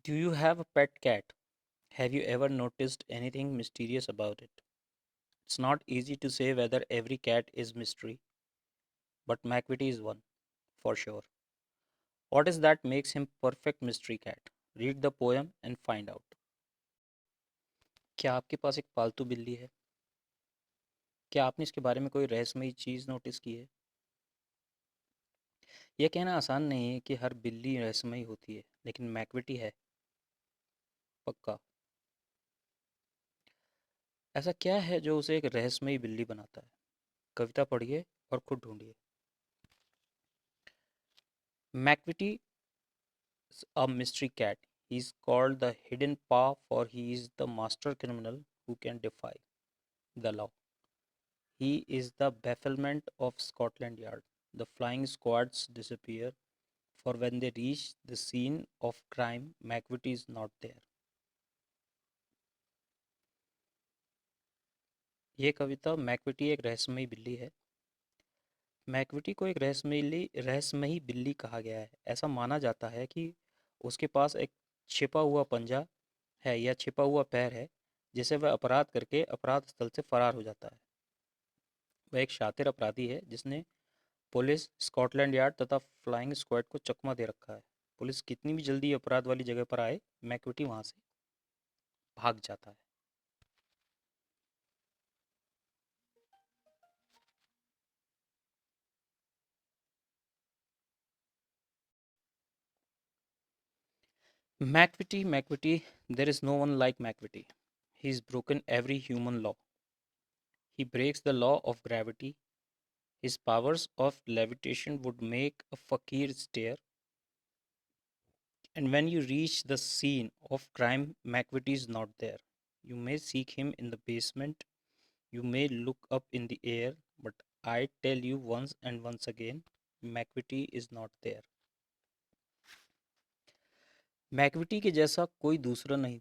Do you have a pet cat? Have you ever noticed anything mysterious about it? It's not easy to say whether every cat is mystery, but McVitie is one, for sure. What is that makes him perfect mystery cat? Read the poem and find out. क्या आपके पास एक पालतू बिल्ली है? क्या आपने इसके बारे में कोई रहस्यमयी चीज़ नोटिस की है? यह कहना आसान नहीं है कि हर बिल्ली रहस्यमयी होती है, लेकिन मैकविटी है, पक्का। ऐसा क्या है जो उसे एक रहस्यमयी बिल्ली बनाता है? कविता पढ़िए और खुद ढूंढिए। Macavity is a mystery cat. He is called the hidden paw for he is the master criminal who can defy the law. He is the bafflement of Scotland Yard. The flying squads disappear, for when they reach the scene of crime, McVitie is not there. ये कविता Macavity एक रहस्यमयी बिल्ली है। Macavity को एक रहस्यमयी बिल्ली कहा गया है। ऐसा माना जाता है कि उसके पास एक छिपा हुआ पंजा है या छिपा हुआ पैर है जिसे वह अपराध करके अपराध स्थल से फरार हो जाता है। वह एक शातिर अपराधी है जिसने पुलिस, स्कॉटलैंड यार्ड तथा फ्लाइंग स्क्वाड को चकमा दे रखा है। पुलिस कितनी भी जल्दी अपराध वाली जगह पर आए, मैकविटी वहां से भाग जाता है। Macavity, there is no one like McVitie. He's broken every human law. He breaks the law of gravity. His powers of levitation would make a fakir stare. And when you reach the scene of crime, McVitie is not there. You may seek him in the basement. You may look up in the air, but I tell you once and once again, McVitie is not there. Macavity के जैसा कोई दूसरा नहीं।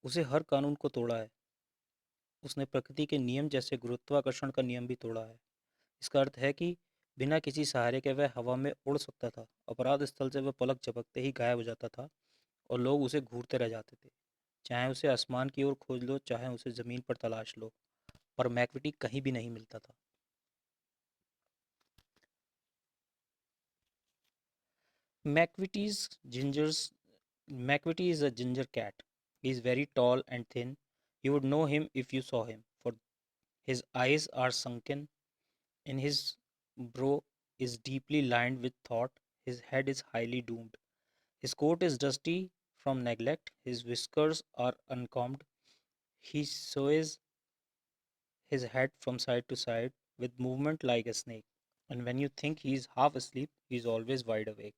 उसे हर कानून को तोड़ा है। उसने प्रकृति के नियम जैसे गुरुत्वाकर्षण का नियम भी तोड़ा है। इसका अर्थ है कि बिना किसी सहारे के वह हवा में उड़ सकता था। अपराध स्थल से वह पलक झपकते ही गायब हो जाता था और लोग उसे घूरते रह जाते थे। चाहे उसे आसमान की ओर खोज लो, चाहे उसे ज़मीन पर तलाश लो, पर मैकविटी कहीं भी नहीं मिलता था। McVitie's gingers McVitie is a ginger cat. He is very tall and thin. You would know him if you saw him, for his eyes are sunken, and his brow is deeply lined with thought. His head is highly doomed. His coat is dusty from neglect. His whiskers are uncombed. He sways his head from side to side with movement like a snake. And when you think he is half asleep, he is always wide awake.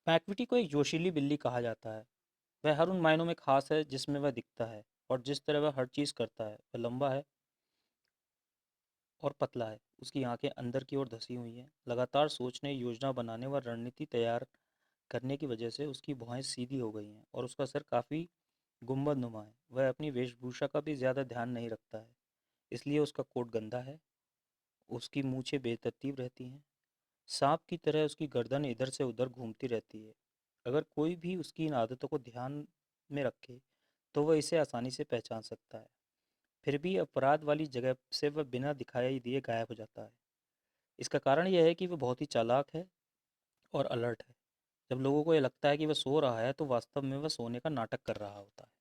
Macavity को एक जोशीली बिल्ली कहा जाता है। वह हर उन मायनों में खास है जिसमें वह दिखता है, और जिस तरह वह हर चीज़ करता है। वह लंबा है और पतला है। उसकी आंखें अंदर की ओर धंसी हुई हैं। लगातार सोचने, योजना बनाने व रणनीति तैयार करने की वजह से उसकी भुआएं सीधी हो गई हैं और उसका सर काफ़ी गुंबद नुमा है। वह अपनी वेशभूषा का भी ज़्यादा ध्यान नहीं रखता है, इसलिए उसका कोट गंदा है। उसकी मूछें बेतरतीब रहती हैं। सांप की तरह उसकी गर्दन इधर से उधर घूमती रहती है। अगर कोई भी उसकी इन आदतों को ध्यान में रखे तो वह इसे आसानी से पहचान सकता है। फिर भी अपराध वाली जगह से वह बिना दिखाई दिए गायब हो जाता है। इसका कारण यह है कि वह बहुत ही चालाक है और अलर्ट है। जब लोगों को यह लगता है कि वह सो रहा है तो वास्तव में वह सोने का नाटक कर रहा होता है।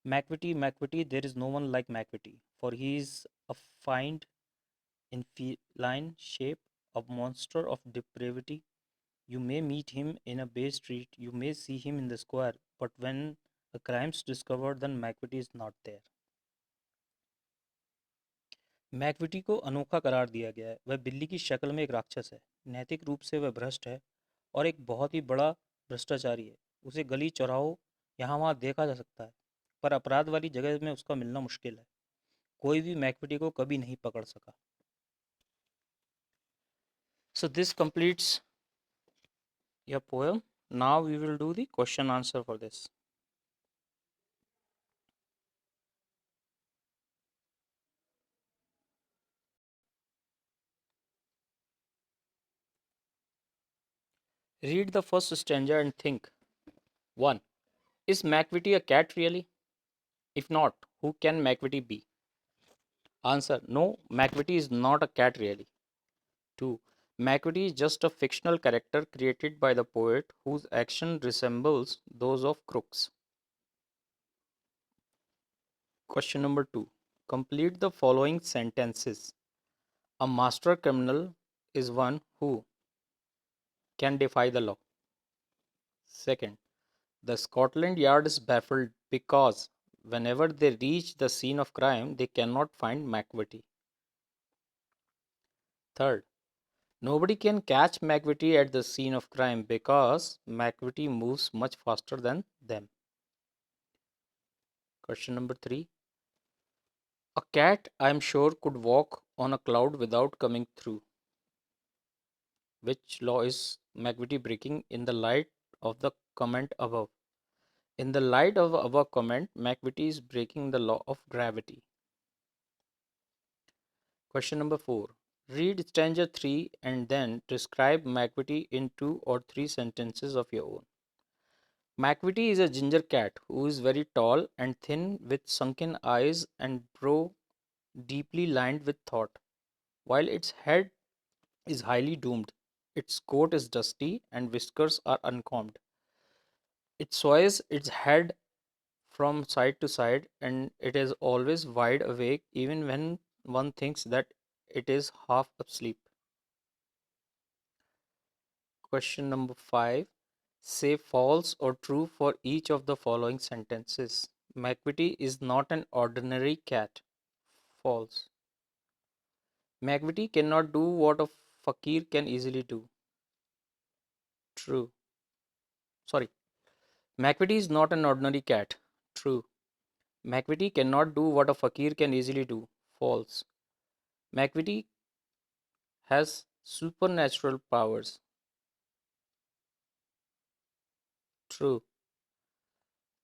Macavity, there is no one like McVitie, for he is a find in feline shape, a monster of depravity. You may meet him in a Bay Street, you may see him in the square, but when a crime's discovered, then McVitie is not there. Macavity को अनोखा करार दिया गया है। वह बिल्ली की शक्ल में एक राक्षस है। नैतिक रूप से वह भ्रष्ट है और एक बहुत ही बड़ा भ्रष्टाचारी है। उसे गली चौराहों यहाँ वहाँ देखा जा सकता है, पर अपराध वाली जगह में उसका मिलना मुश्किल है। कोई भी मैकविटी को कभी नहीं पकड़ सका। So this completes your poem. Now we will do the question answer for this. Read the first stanza and think. 1. Is McVitie a cat really? If not, who can McVitie be? Answer. No, McVitie is not a cat really. 2. McVitie is just a fictional character created by the poet whose action resembles those of crooks. Question number 2. Complete the following sentences. A master criminal is one who can defy the law. Second, the Scotland Yard is baffled because whenever they reach the scene of crime, they cannot find McVitie. Third, nobody can catch McVitie at the scene of crime because McVitie moves much faster than them. Question number 3. A cat, I am sure, could walk on a cloud without coming through. Which law is McVitie breaking in the light of the comment above? In the light of the above comment, McVitie is breaking the law of gravity. Question number 4. Read stanza 3 and then describe McVitie in 2 or 3 sentences of your own. McVitie is a ginger cat who is very tall and thin with sunken eyes and brow deeply lined with thought, while its head is highly domed. Its coat is dusty and whiskers are uncombed. It sways its head from side to side and it is always wide awake even when one thinks that it is half asleep. Question number 5. Say false or true for each of the following sentences. McVitie is not an ordinary cat. False. McVitie cannot do what a fakir can easily do. True. Sorry. McVitie is not an ordinary cat. True. McVitie cannot do what a fakir can easily do. False. McVitie has supernatural powers. True.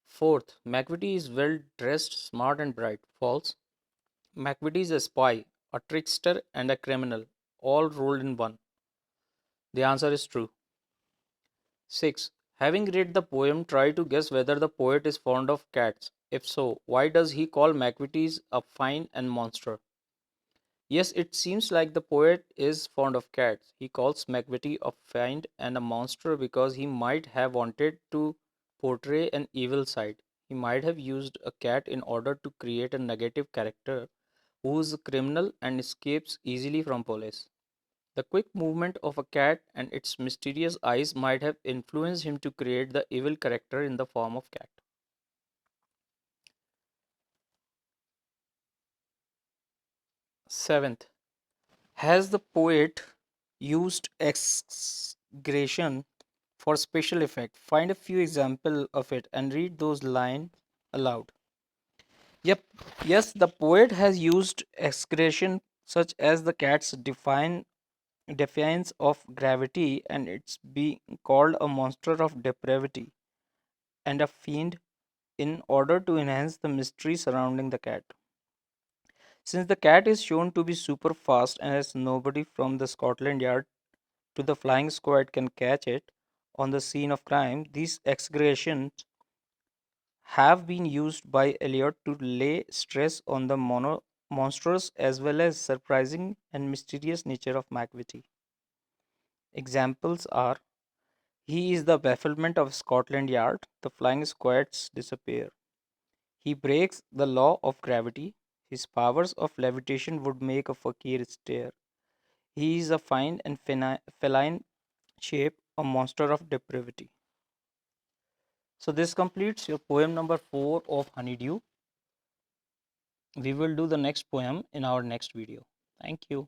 Fourth, McVitie is well dressed, smart, and bright. False. McVitie is a spy, a trickster, and a criminal, all rolled in one. The answer is true. 6. Having read the poem, try to guess whether the poet is fond of cats. If so, why does he call McVitie a fine and monster? Yes, it seems like the poet is fond of cats. He calls McVitie a fiend and a monster because he might have wanted to portray an evil side. He might have used a cat in order to create a negative character who is a criminal and escapes easily from police. The quick movement of a cat and its mysterious eyes might have influenced him to create the evil character in the form of cat. Seventh, has the poet used exaggeration for special effect? Find a few examples of it and read those lines aloud. Yep, yes, the poet has used exaggeration such as the cat's defiance of gravity and its being called a monster of depravity and a fiend in order to enhance the mystery surrounding the cat. Since the cat is shown to be super fast and as nobody from the Scotland Yard to the flying squad can catch it on the scene of crime, these exaggerations have been used by Eliot to lay stress on the monstrous as well as surprising and mysterious nature of McVitie. Examples are: he is the bafflement of Scotland Yard, the flying squads disappear. He breaks the law of gravity, his powers of levitation would make a fakir stare. He is a fine and feline shape, a monster of depravity. So this completes your poem number 4 of Honeydew. We will do the next poem in our next video. Thank you.